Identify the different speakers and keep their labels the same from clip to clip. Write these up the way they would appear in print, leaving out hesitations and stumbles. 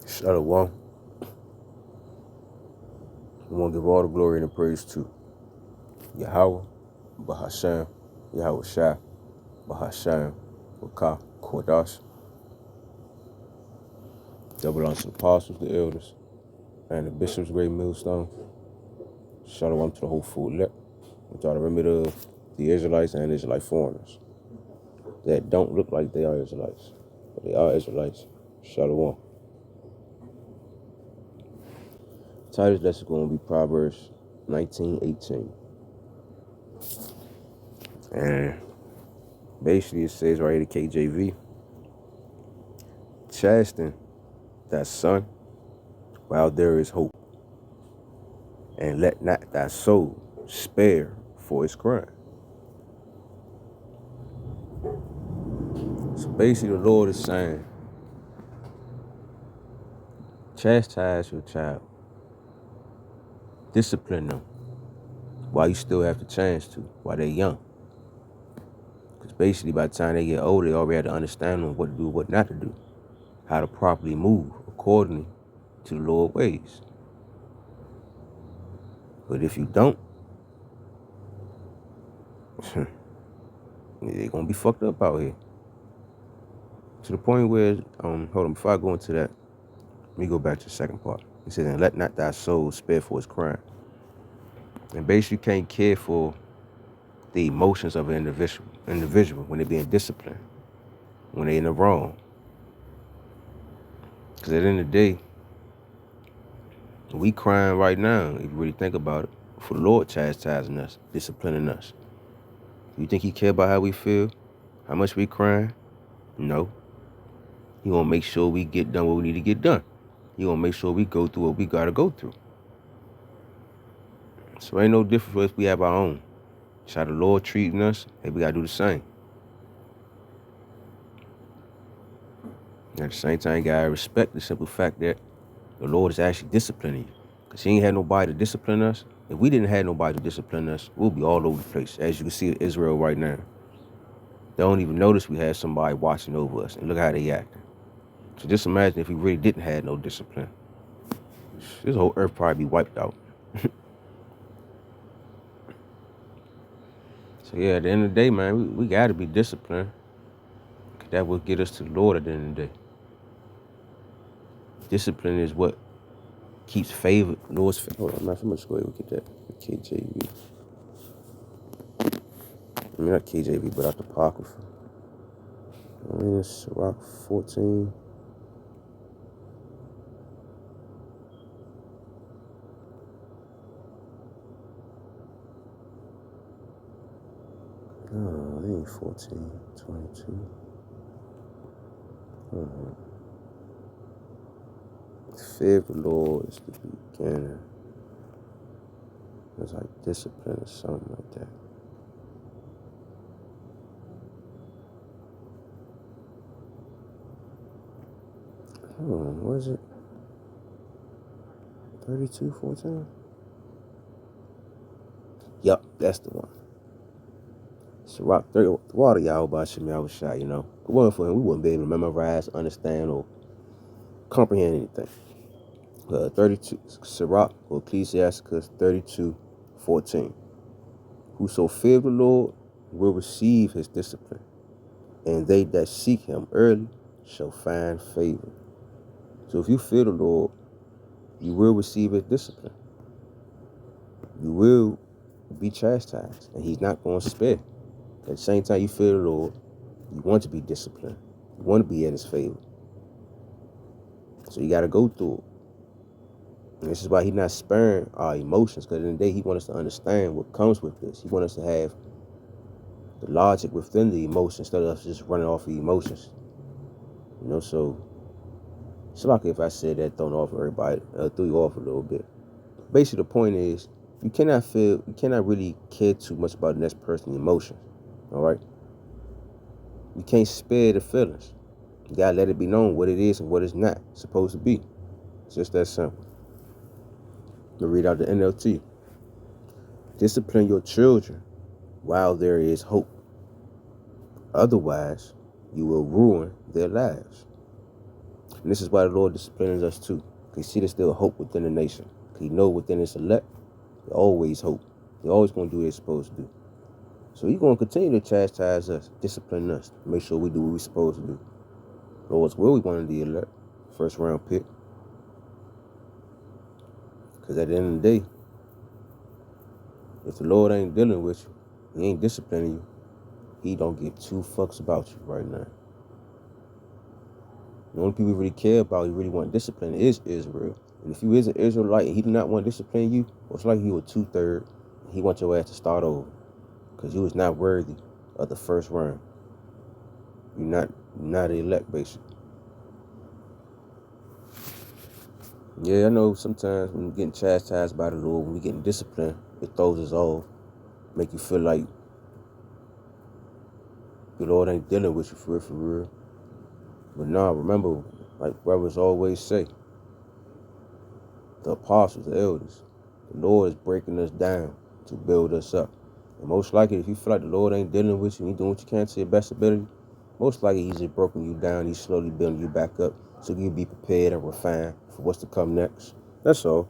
Speaker 1: Shalom. I want to give all the glory and the praise to Yahweh, Bahasham, Yahweh Shai, Bahasham, Wakah, Kodash, double unto the apostles, the elders, and the bishops, great millstone. Shalom to the whole full elect, which are the remedy of the Israelites and Israelite foreigners that don't look like they are Israelites, but they are Israelites. Shalom. The title of this is going to be Proverbs 19:18. And basically it says right here, the KJV, chasten thy son while there is hope, and let not thy soul spare for his crime. So basically the Lord is saying, chastise your child, discipline them while you still have the chance to, while they're young. Because basically by the time they get older, they already have to understand what to do, what not to do, how to properly move accordingly to the Lord's ways. But if you don't, they're going to be fucked up out here. To the point where, hold on, before I go into that, let me go back to the second part. It says, and let not thy soul spare for his crime. And basically you can't care for the emotions of an individual when they're being disciplined, when they're in the wrong. Because at the end of the day, we crying right now, if you really think about it, for the Lord chastising us, disciplining us. You think he care about how we feel? How much we crying? No. He gonna make sure we get done what we need to get done. He gonna make sure we go through what we gotta go through. So ain't no different for us if we have our own. It's how the Lord treating us, and we gotta do the same. And at the same time, you gotta respect the simple fact that the Lord is actually disciplining you. Because he ain't had nobody to discipline us. If we didn't have nobody to discipline us, we'll be all over the place. As you can see in Israel right now. They don't even notice we have somebody watching over us. And look how they acting. So just imagine if we really didn't have no discipline. This whole earth probably be wiped out. So yeah, at the end of the day, man, we gotta be disciplined. Because that will get us to the Lord at the end of the day. Discipline is what keeps favor. Lord's favor. Hold on, man, I'm just go ahead and get that. KJV. I mean, not KJV, but out the Apocrypha. I mean, it's Sirach 14. No, it ain't 14. 22. The fear of the Lord is the beginning. It's like discipline or something like that. What is it? 32:14? Yup, that's the one. Sirach 30. The water y'all by Shemel was shot, you know. If it wasn't for him, we wouldn't be able to memorize, understand, or comprehend anything. 32, Sirach or Ecclesiasticus 32:14. Whoso fear the Lord will receive his discipline, and they that seek him early shall find favor. So if you fear the Lord, you will receive his discipline. You will be chastised, and he's not going to spare. At the same time you fear the Lord, you want to be disciplined. You want to be in his favor. So you got to go through it. And this is why he's not sparing our emotions, because in the day he wants us to understand what comes with this. He wants us to have the logic within the emotion instead of us just running off the emotions. You know, so it's like if I said that thrown off everybody, threw you off a little bit. Basically, the point is, you cannot really care too much about the next person's emotions. All right? You can't spare the feelings. You gotta let it be known what it is and what it's not supposed to be. It's just that simple. Let me read out the NLT. Discipline your children while there is hope. Otherwise, you will ruin their lives. And this is why the Lord disciplines us too. Because he see there's still hope within the nation. Because he know within his elect, there's always hope. They're always going to do what they're supposed to do. So he's going to continue to chastise us, discipline us, make sure we do what we're supposed to do. Lord's will, we wanted the elect, first round pick. Because at the end of the day, if the Lord ain't dealing with you, he ain't disciplining you, he don't give two fucks about you right now. The only people he really care about, he really want discipline, is Israel. And if you is an Israelite and he do not want to discipline you, well, it's like you were 2/3. He wants your ass to start over. Because you was not worthy of the first round. You're not an elect, basically. Yeah, I know sometimes when you're getting chastised by the Lord, when we're getting disciplined, it throws us off. Make you feel like the Lord ain't dealing with you for real. But nah, remember, like brothers always say, the apostles, the elders, the Lord is breaking us down to build us up. And most likely, if you feel like the Lord ain't dealing with you and you're doing what you can to your best ability, most likely he's just broken you down. He's slowly building you back up so you'll be prepared and refined for what's to come next. That's all.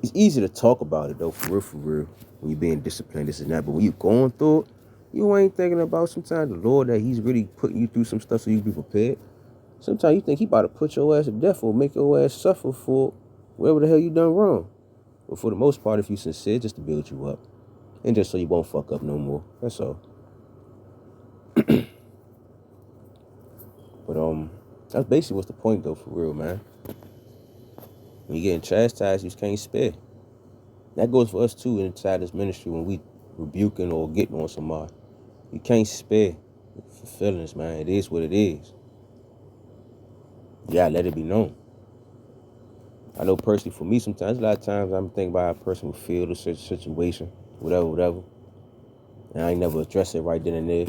Speaker 1: It's easy to talk about it, though, for real, when you're being disciplined, this and that. But when you're going through it, you ain't thinking about sometimes the Lord that he's really putting you through some stuff so you be prepared. Sometimes you think he about to put your ass to death or make your ass suffer for whatever the hell you done wrong. But for the most part, if you sincere, just to build you up. And just so you won't fuck up no more. That's all. But that's basically what's the point, though, for real, man. When you're getting chastised, you just can't spare. That goes for us too inside this ministry when we rebuking or getting on somebody. You can't spare for feelings, man. It is what it is. You gotta let it be known. I know personally for me sometimes, a lot of times I'm thinking about how a person would feel a certain situation, whatever. And I ain't never address it right then and there.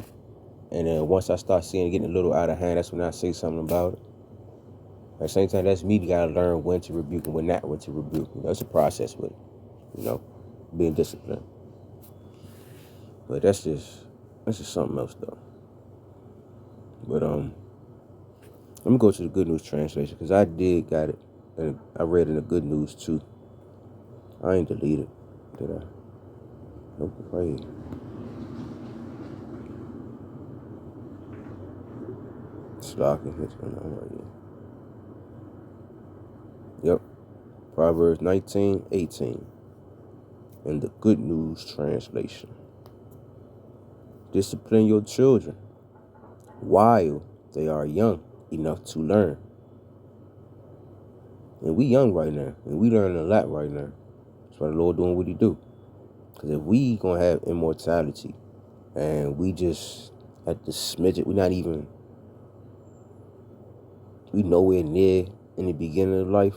Speaker 1: And then once I start seeing it getting a little out of hand, that's when I say something about it. At the same time, that's me. You gotta learn when to rebuke and when not to rebuke. You know, it's a process with it. Being disciplined. But that's just something else though. But let me go to the Good News translation because I did got it, and I read in the Good News too. I ain't deleted, did I? Nope, right here. Slocking hits right here. Yep, Proverbs 19:18 in the Good News translation. Discipline your children while they are young enough to learn. And we young right now, and we learning a lot right now. That's why the Lord doing what he do. Because if we gonna have immortality, and we just at the smidget, we nowhere near in the beginning of life.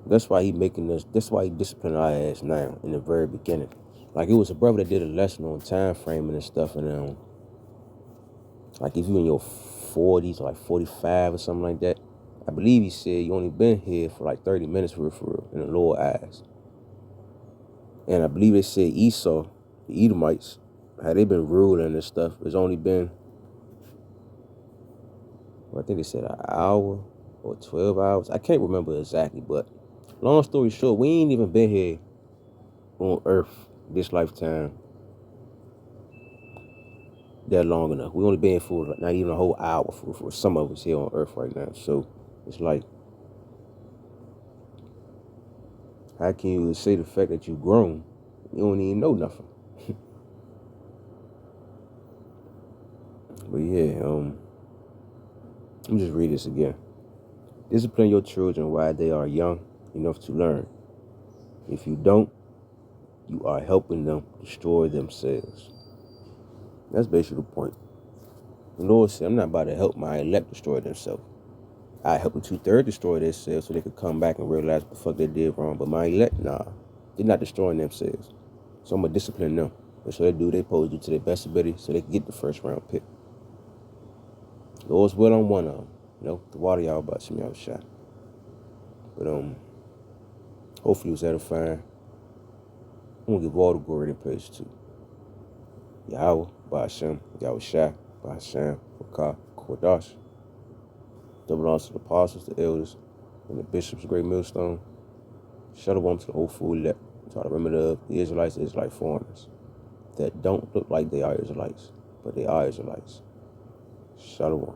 Speaker 1: That's why that's why he disciplining our ass now in the very beginning. Like it was a brother that did a lesson on time framing and stuff, and like if you in your 40s, like 45 or something like that, I believe he said you only been here for like 30 minutes for real, in the Lord's eyes. And I believe they said Esau, the Edomites, how they been ruling and stuff, it's only been, I think they said an hour or 12 hours. I can't remember exactly, but long story short, we ain't even been here on earth this lifetime that long enough. We only been here for not even a whole hour for some of us here on earth right now. So it's like, how can you say the fact that you grown? You don't even know nothing. But yeah, let me just read this again. Discipline your children while they are young enough to learn. If you don't, you are helping them destroy themselves. That's basically the point. The Lord said, I'm not about to help my elect destroy themselves. I help them 2/3 destroy themselves so they could come back and realize what the fuck they did wrong. But my elect, nah, they're not destroying themselves. So I'm going to discipline them. And so they do what they supposed to do to their best ability so they can get the first round pick. Lord's will on one of them. The water y'all about to see me out shot. But hopefully it was edifying. I'm going to give all the glory and praise to Yahweh, Ba'ashem, Yahweh Shai, Ba'ashem, Wakah, Kodash. Double honors to the apostles, the elders, and the bishops, great millstone. Shalom to the whole full elect. To I remember the Israelites, the Israelite foreigners that don't look like they are Israelites, but they are Israelites. Shalom.